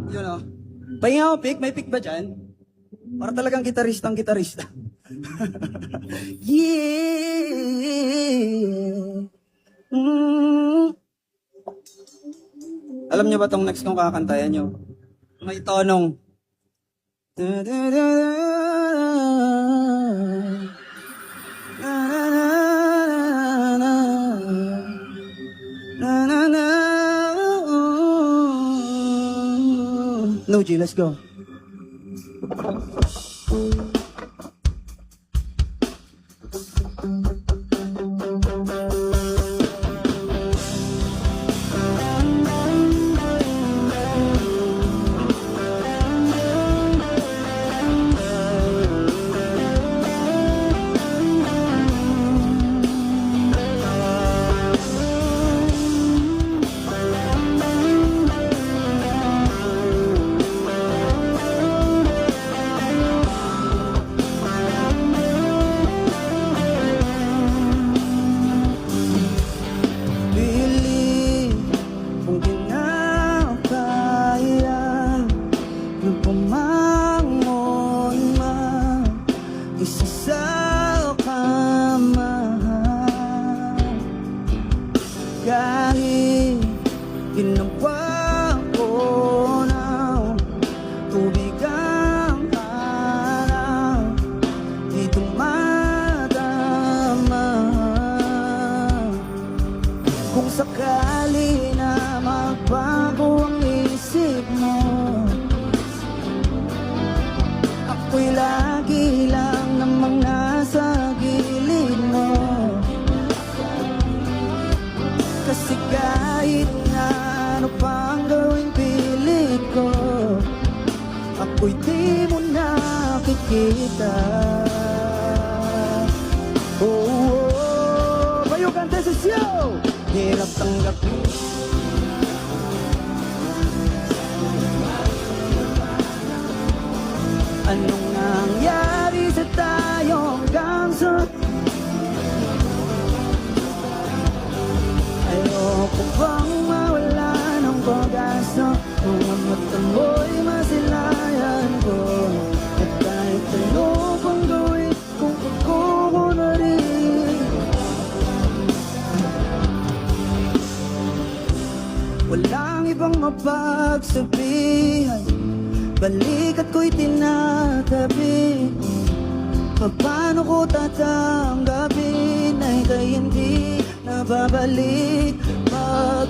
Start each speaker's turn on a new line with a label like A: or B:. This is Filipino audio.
A: Yun o. Pahinga ako, pick. May pick ba dyan? Para talagang gitaristang gitarista. Yeah. Alam niyo ba tong next kong kakantayan nyo? May tonong. No G, let's go. Kahit ginawa ko na tubig ang araw, di dumadama. Kung sakali na magbago ang isip mo, ako'y lagi lang namang nasa gilid mo. Kasi kahit na ano pang gawing pilit ko, ako'y di mo nakikita. Oh, oh, bayo kanta sa siyo. Hirap tanggapin. Anong nangyari sa tayo hanggang sa ayoko bang mawala ng pag-asa, mga mata mo'y masilayan ko. At kahit ano pang gawin, kung ako na rin, walang ibang mapagsabihan, balikat ko'y tinatabi. Paano ko tatanggapin ay kay hindi nababalik pag